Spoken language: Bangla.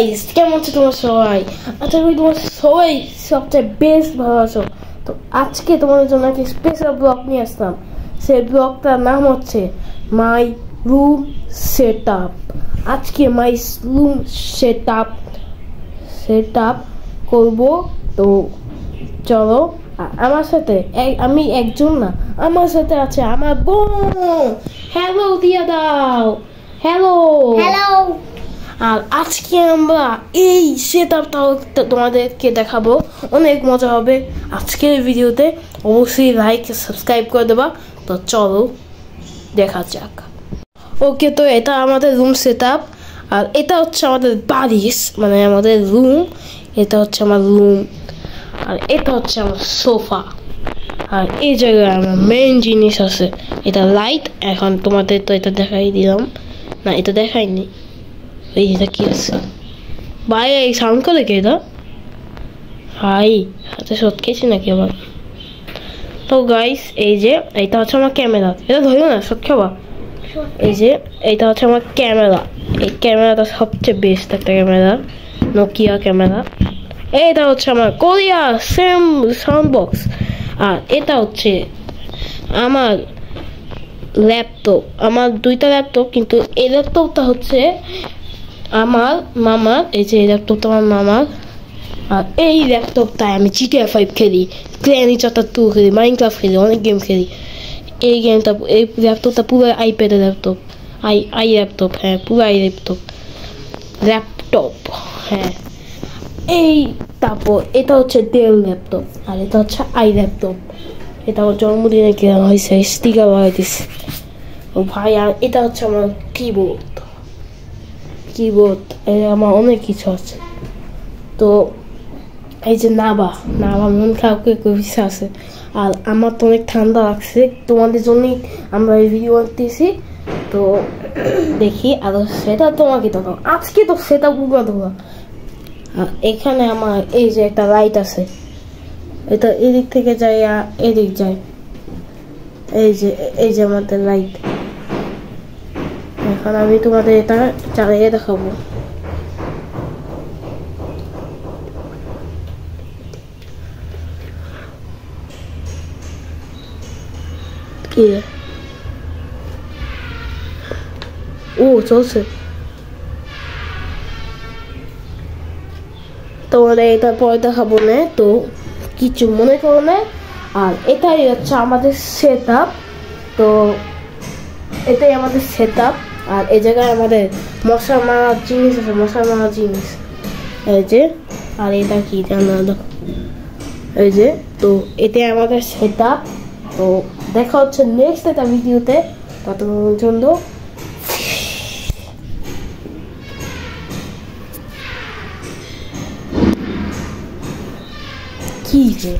গাইস, কেমন আছো তোমরা সবাই? আচ্ছা করি তোমরা সবাই সবচেয়ে বেস্ট ভালো আছো। তো আজকে তোমাদের জন্য একটা স্পেশাল ব্লগ নিয়ে আসলাম। সেই ব্লগটার নাম হচ্ছে মাই রুম সেট আপ। আজকে মাই রুম সেট আপ করবো। তো চলো আমার সাথে, আমি একজন না, আমার সাথে আছে আমার বোন। হ্যালো দিয়া দাও। Hello hello. আর আজকে আমরা এই সেটআপটাও তোমাদেরকে দেখাবো, অনেক মজা হবে আজকের ভিডিওতে। অবশ্যই লাইক সাবস্ক্রাইব করে দেবা। তো চলো দেখা যাক। ওকে, তো এটা আমাদের রুম সেটআপ, আর এটা হচ্ছে আমাদের বালিশ, মানে আমাদের রুম। এটা হচ্ছে আমার রুম, আর এটা হচ্ছে আমার সোফা। আর এই জায়গায় আমার মেইন জিনিস আছে, এটা লাইট। এখন তোমাদের তো এটা দেখাই দিলাম, না এটা দেখাইনি। এই এটা কি আছে ভাই? এই সাউন্ড করে কে এটা? হাই হাতে সত খেয়েছি নাকি আবার? তো গাইস, এই যে এইটা হচ্ছে আমার ক্যামেরা। এটা ধরো না, সত খাবা। এই যে এইটা হচ্ছে আমার ক্যামেরা। এই ক্যামেরাটা সবচেয়ে বেস্ট একটা ক্যামেরা, নোকিয়া ক্যামেরা। এইটা হচ্ছে আমার কোরিয়া সেম সাউন্ড বক্স। আর এটা হচ্ছে আমার ল্যাপটপ। আমার দুইটা ল্যাপটপ, কিন্তু এই ল্যাপটপটা হচ্ছে আমার মামার। এই যে এই ল্যাপটপটা আমার মামার। আর এই ল্যাপটপটায় আমি GTA 5 খেলি, ক্ল্যানি চার্টার 2 খেলি, মাইনক্রাফট খেলি, অনেক গেম খেলি। এই গেমটা, এই ল্যাপটপটা পুরো আইপ্যাডের ল্যাপটপ। আই ল্যাপটপ, হ্যাঁ পুরো আই ল্যাপটপ হ্যাঁ। এই তারপর এটা হচ্ছে ডেল ল্যাপটপ, আর এটা হচ্ছে আই ল্যাপটপ। এটা আমার জন্মদিনে কেনা হয়েছে, স্টিকার লাগাই দিচ্ছে ও ভাই। আর এটা হচ্ছে আমার কিবোর্ড। আমার অনেক কিছু আছে। তো এই যে নাবা মন খারাপ করে আছে। আর আমার তো অনেক ঠান্ডা লাগছে, তোমাদের জন্যই আমরা এই ভিডিও আনতেছি। তো দেখি আর সেটা তোমাকে দেখাও আজকে। তো সেটা বুঝবা দেবো। আর এখানে আমার এই যে একটা লাইট আছে, এটা এদিক থেকে যায় আর এদিক যায়। এই যে আমাদের লাইট। এখন আমি তোমাদের এটা চালিয়ে দেখাবো। কি ও চলছে, তোমাদের এটা পরে দেখাবো না, তো কিছু মনে করো না। আর এটাই হচ্ছে আমাদের সেট আপ। তো এটাই আমাদের সেট আপ। আর এই জায়গায় আমাদের মশা মারার জিনিস আছে, মশা মারার জিনিস এই যে। আর এটা কি জানো? এই যে, তো এটাই আমাদের সেট আপ। তো দেখা হচ্ছে নেক্সট একটা ভিডিওতে। ততক্ষণ পর্যন্ত কি যে